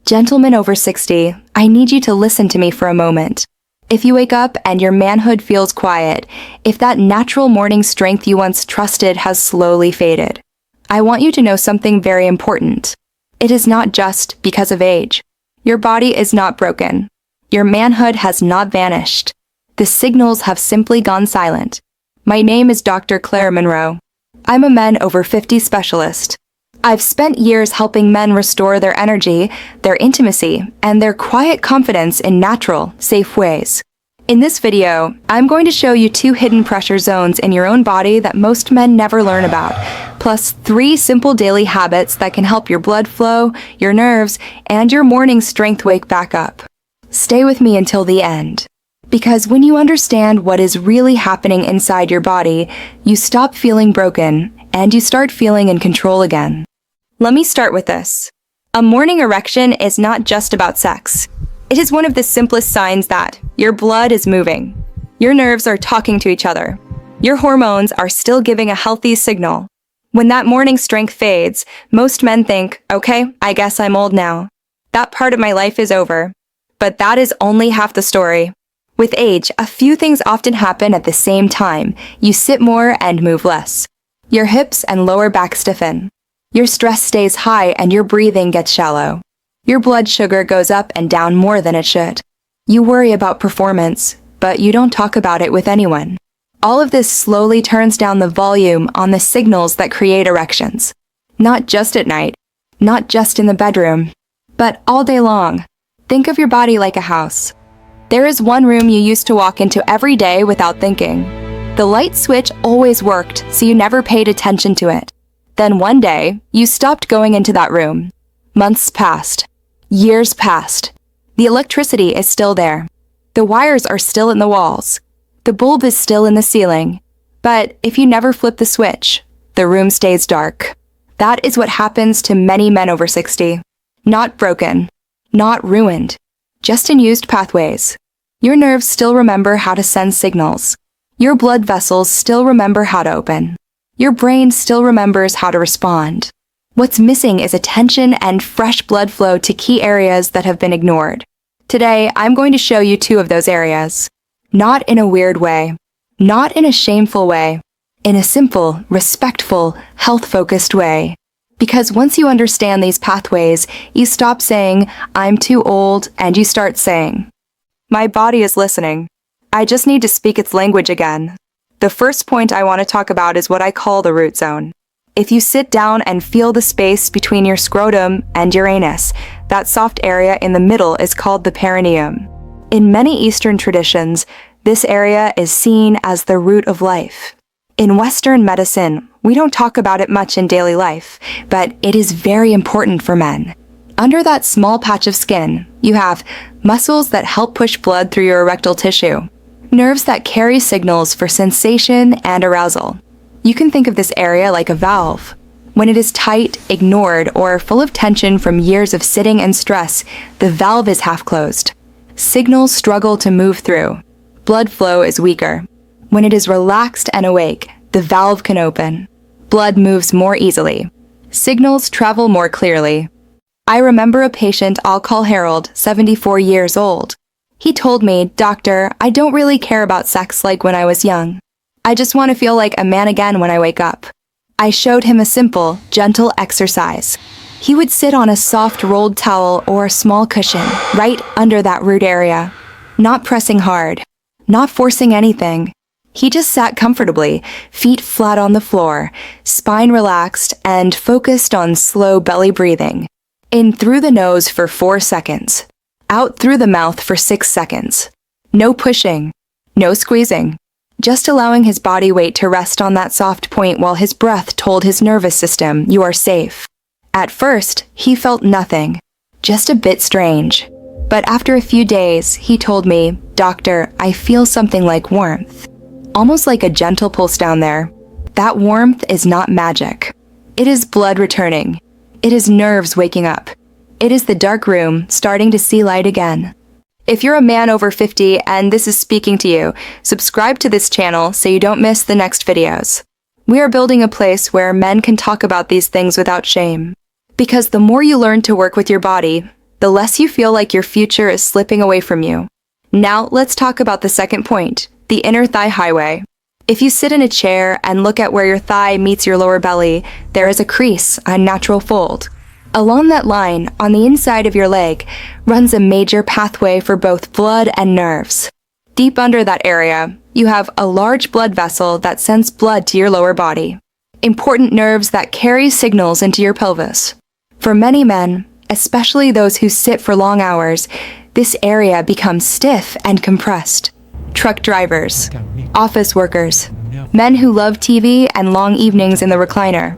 Gentlemen over 60, I need you to listen to me for a moment. If you wake up and your manhood feels quiet, if that natural morning strength you once trusted has slowly faded, I want you to know something very important. It is not just because of age. Your body is not broken. Your manhood has not vanished. The signals have simply gone silent. My name is Dr. Claire Monroe. I'm a men over 50 specialist. I've spent years helping men restore their energy, their intimacy, and their quiet confidence in natural, safe ways. In this video, I'm going to show you 2 hidden pressure zones in your own body that most men never learn about, plus 3 simple daily habits that can help your blood flow, your nerves, and your morning strength wake back up. Stay with me until the end. Because when you understand what is really happening inside your body, you stop feeling broken, and you start feeling in control again. Let me start with this. A morning erection is not just about sex. It is one of the simplest signs that your blood is moving. Your nerves are talking to each other. Your hormones are still giving a healthy signal. When that morning strength fades, most men think, okay, I guess I'm old now. That part of my life is over. But that is only half the story. With age, a few things often happen at the same time. You sit more and move less. Your hips and lower back stiffen. Your stress stays high and your breathing gets shallow. Your blood sugar goes up and down more than it should. You worry about performance, but you don't talk about it with anyone. All of this slowly turns down the volume on the signals that create erections. Not just at night, not just in the bedroom, but all day long. Think of your body like a house. There is one room you used to walk into every day without thinking. The light switch always worked, so you never paid attention to it. Then one day, you stopped going into that room. Months passed. Years passed. The electricity is still there. The wires are still in the walls. The bulb is still in the ceiling. But if you never flip the switch, the room stays dark. That is what happens to many men over 60. Not broken. Not ruined. Just in used pathways. Your nerves still remember how to send signals. Your blood vessels still remember how to open. Your brain still remembers how to respond. What's missing is attention and fresh blood flow to key areas that have been ignored. Today, I'm going to show you 2 of those areas. Not in a weird way. Not in a shameful way. In a simple, respectful, health-focused way. Because once you understand these pathways, you stop saying, I'm too old, and you start saying, my body is listening. I just need to speak its language again. The first point I want to talk about is what I call the root zone. If you sit down and feel the space between your scrotum and your anus, that soft area in the middle is called the perineum. In many Eastern traditions, this area is seen as the root of life. In Western medicine, we don't talk about it much in daily life, but it is very important for men. Under that small patch of skin, you have muscles that help push blood through your erectile tissue, nerves that carry signals for sensation and arousal. You can think of this area like a valve. When it is tight, ignored, or full of tension from years of sitting and stress, the valve is half closed. Signals struggle to move through. Blood flow is weaker. When it is relaxed and awake, the valve can open. Blood moves more easily. Signals travel more clearly. I remember a patient I'll call Harold, 74 years old. He told me, Doctor, I don't really care about sex like when I was young. I just want to feel like a man again when I wake up. I showed him a simple, gentle exercise. He would sit on a soft rolled towel or a small cushion right under that root area, not pressing hard, not forcing anything. He just sat comfortably, feet flat on the floor, spine relaxed, and focused on slow belly breathing. In through the nose for 4 seconds. Out through the mouth for 6 seconds. No pushing. No squeezing. Just allowing his body weight to rest on that soft point while his breath told his nervous system, you are safe. At first, he felt nothing. Just a bit strange. But after a few days, he told me, Doctor, I feel something like warmth. Almost like a gentle pulse down there. That warmth is not magic. It is blood returning. It is nerves waking up. It is the dark room starting to see light again. If you're a man over 50 and this is speaking to you, subscribe to this channel so you don't miss the next videos. We are building a place where men can talk about these things without shame. Because the more you learn to work with your body, the less you feel like your future is slipping away from you. Now let's talk about the second point, the inner thigh highway. If you sit in a chair and look at where your thigh meets your lower belly, there is a crease, a natural fold. Along that line, on the inside of your leg, runs a major pathway for both blood and nerves. Deep under that area, you have a large blood vessel that sends blood to your lower body. Important nerves that carry signals into your pelvis. For many men, especially those who sit for long hours, this area becomes stiff and compressed. Truck drivers, office workers, men who love TV and long evenings in the recliner.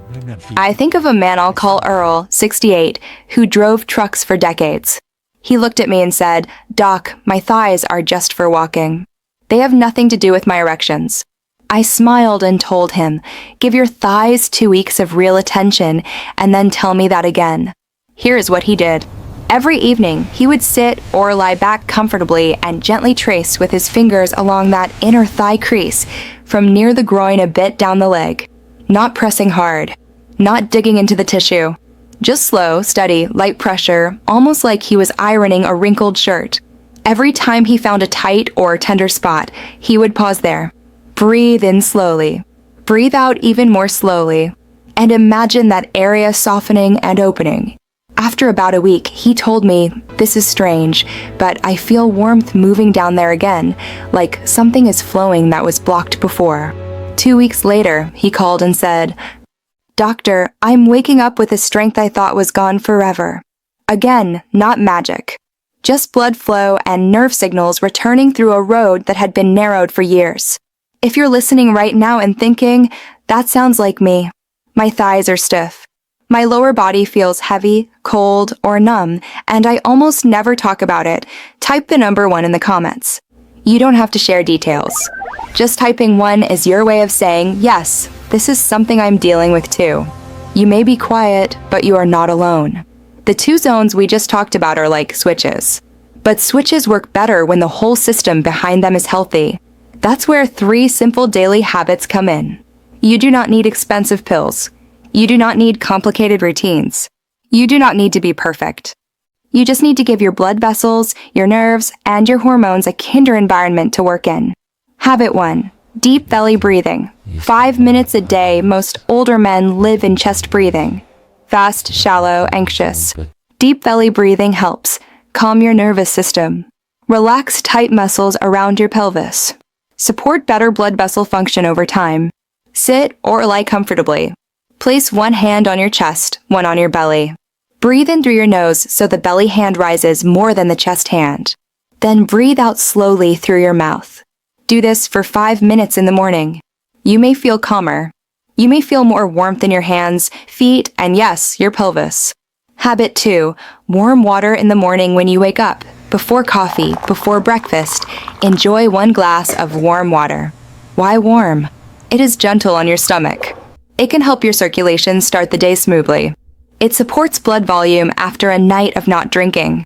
I think of a man I'll call Earl, 68, who drove trucks for decades. He looked at me and said, "Doc, my thighs are just for walking. They have nothing to do with my erections." I smiled and told him, "Give your thighs 2 weeks of real attention and then tell me that again." Here is what he did. Every evening, he would sit or lie back comfortably and gently trace with his fingers along that inner thigh crease from near the groin a bit down the leg. Not pressing hard, not digging into the tissue. Just slow, steady, light pressure, almost like he was ironing a wrinkled shirt. Every time he found a tight or tender spot, he would pause there. Breathe in slowly. Breathe out even more slowly. And imagine that area softening and opening. After about a week, he told me, "This is strange, but I feel warmth moving down there again, like something is flowing that was blocked before." 2 weeks later, he called and said, "Doctor, I'm waking up with a strength I thought was gone forever." Again, not magic. Just blood flow and nerve signals returning through a road that had been narrowed for years. If you're listening right now and thinking, "That sounds like me. My thighs are stiff. My lower body feels heavy, cold, or numb, and I almost never talk about it," type the number 1 in the comments. You don't have to share details. Just typing 1 is your way of saying, "Yes, this is something I'm dealing with too." You may be quiet, but you are not alone. The 2 zones we just talked about are like switches. But switches work better when the whole system behind them is healthy. That's where 3 simple daily habits come in. You do not need expensive pills. You do not need complicated routines. You do not need to be perfect. You just need to give your blood vessels, your nerves, and your hormones a kinder environment to work in. Habit 1. Deep belly breathing. 5 minutes a day. Most older men live in chest breathing. Fast, shallow, anxious. Deep belly breathing helps. Calm your nervous system. Relax tight muscles around your pelvis. Support better blood vessel function over time. Sit or lie comfortably. Place 1 hand on your chest, 1 on your belly. Breathe in through your nose so the belly hand rises more than the chest hand. Then breathe out slowly through your mouth. Do this for 5 minutes in the morning. You may feel calmer. You may feel more warmth in your hands, feet, and yes, your pelvis. Habit 2. Warm water in the morning when you wake up. Before coffee, before breakfast, enjoy 1 glass of warm water. Why warm? It is gentle on your stomach. It can help your circulation start the day smoothly. It supports blood volume after a night of not drinking.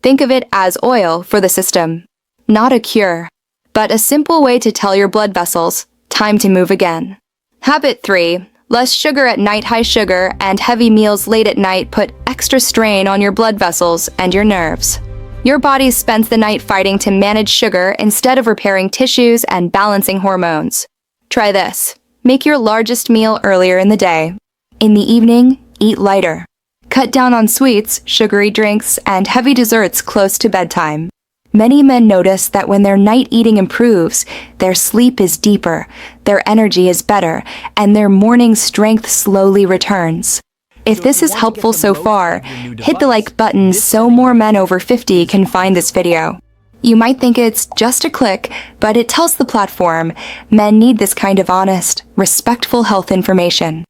Think of it as oil for the system. Not a cure, but a simple way to tell your blood vessels, time to move again. Habit 3. Less sugar at night. High sugar and heavy meals late at night put extra strain on your blood vessels and your nerves. Your body spends the night fighting to manage sugar instead of repairing tissues and balancing hormones. Try this. Make your largest meal earlier in the day. In the evening, eat lighter. Cut down on sweets, sugary drinks, and heavy desserts close to bedtime. Many men notice that when their night eating improves, their sleep is deeper, their energy is better, and their morning strength slowly returns. If this is helpful so far, hit the like button so more men over 50 can find this video. You might think it's just a click, but it tells the platform men need this kind of honest, respectful health information.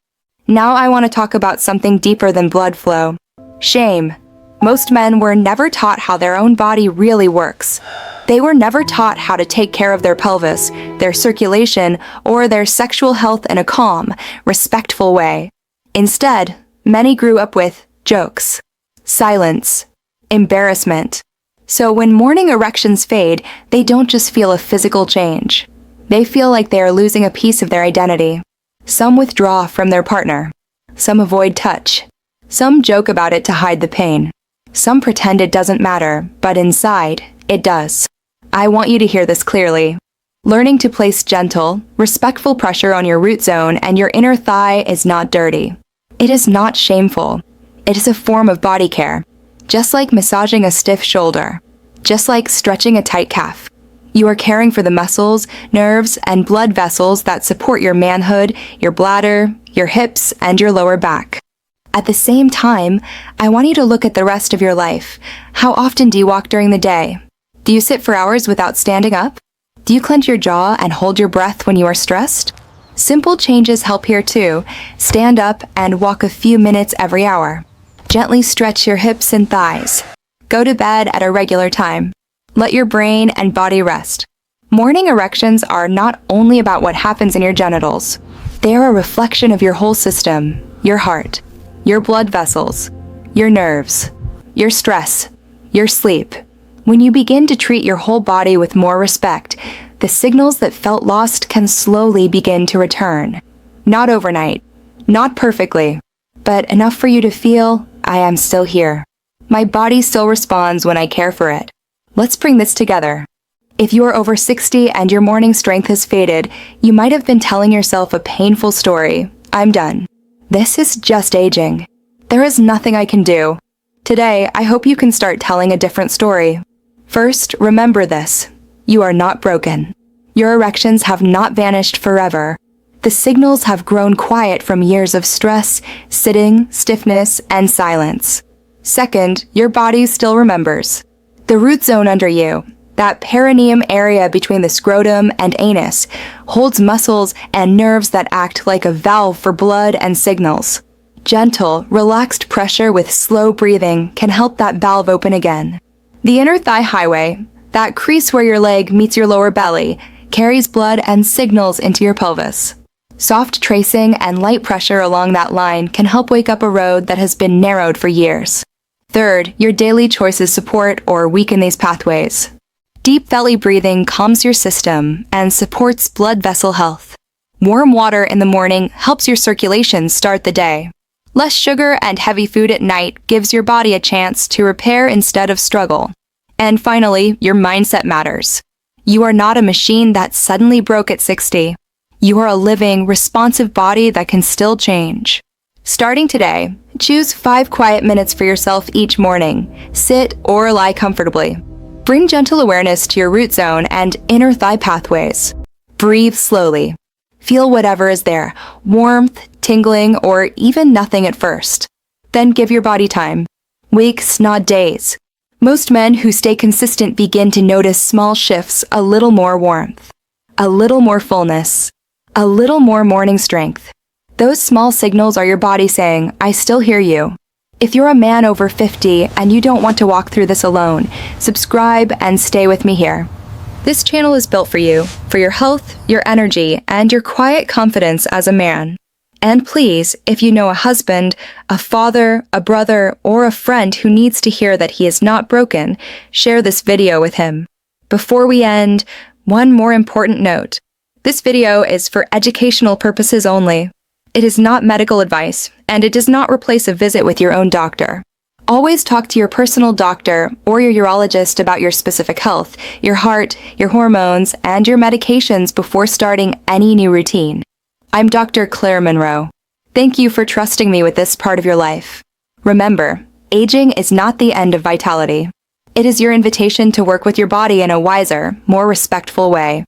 Now I want to talk about something deeper than blood flow. Shame. Most men were never taught how their own body really works. They were never taught how to take care of their pelvis, their circulation, or their sexual health in a calm, respectful way. Instead, many grew up with jokes, silence, embarrassment. So when morning erections fade, they don't just feel a physical change. They feel like they are losing a piece of their identity. Some withdraw from their partner. Some avoid touch. Some joke about it to hide the pain. Some pretend it doesn't matter, but inside, it does. I want you to hear this clearly. Learning to place gentle, respectful pressure on your root zone and your inner thigh is not dirty. It is not shameful. It is a form of body care. Just like massaging a stiff shoulder. Just like stretching a tight calf. You are caring for the muscles, nerves, and blood vessels that support your manhood, your bladder, your hips, and your lower back. At the same time, I want you to look at the rest of your life. How often do you walk during the day? Do you sit for hours without standing up? Do you clench your jaw and hold your breath when you are stressed? Simple changes help here too. Stand up and walk a few minutes every hour. Gently stretch your hips and thighs. Go to bed at a regular time. Let your brain and body rest. Morning erections are not only about what happens in your genitals. They are a reflection of your whole system, your heart, your blood vessels, your nerves, your stress, your sleep. When you begin to treat your whole body with more respect, the signals that felt lost can slowly begin to return. Not overnight, not perfectly, but enough for you to feel, I am still here. My body still responds when I care for it. Let's bring this together. If you are over 60 and your morning strength has faded, you might have been telling yourself a painful story. I'm done. This is just aging. There is nothing I can do. Today, I hope you can start telling a different story. First, remember this. You are not broken. Your erections have not vanished forever. The signals have grown quiet from years of stress, sitting, stiffness, and silence. Second, your body still remembers. The root zone under you, that perineum area between the scrotum and anus, holds muscles and nerves that act like a valve for blood and signals. Gentle, relaxed pressure with slow breathing can help that valve open again. The inner thigh highway, that crease where your leg meets your lower belly, carries blood and signals into your pelvis. Soft tracing and light pressure along that line can help wake up a road that has been narrowed for years. Third, your daily choices support or weaken these pathways. Deep belly breathing calms your system and supports blood vessel health. Warm water in the morning helps your circulation start the day. Less sugar and heavy food at night gives your body a chance to repair instead of struggle. And finally, your mindset matters. You are not a machine that suddenly broke at 60. You are a living, responsive body that can still change. Starting today, choose 5 quiet minutes for yourself each morning. Sit or lie comfortably. Bring gentle awareness to your root zone and inner thigh pathways. Breathe slowly. Feel whatever is there, warmth, tingling, or even nothing at first. Then give your body time. Weeks, not days. Most men who stay consistent begin to notice small shifts, a little more warmth, a little more fullness, a little more morning strength. Those small signals are your body saying, I still hear you. If you're a man over 50 and you don't want to walk through this alone, subscribe and stay with me here. This channel is built for you, for your health, your energy, and your quiet confidence as a man. And please, if you know a husband, a father, a brother, or a friend who needs to hear that he is not broken, share this video with him. Before we end, one more important note. This video is for educational purposes only. It is not medical advice, and it does not replace a visit with your own doctor. Always talk to your personal doctor or your urologist about your specific health, your heart, your hormones, and your medications before starting any new routine. I'm Dr. Claire Monroe. Thank you for trusting me with this part of your life. Remember, aging is not the end of vitality. It is your invitation to work with your body in a wiser, more respectful way.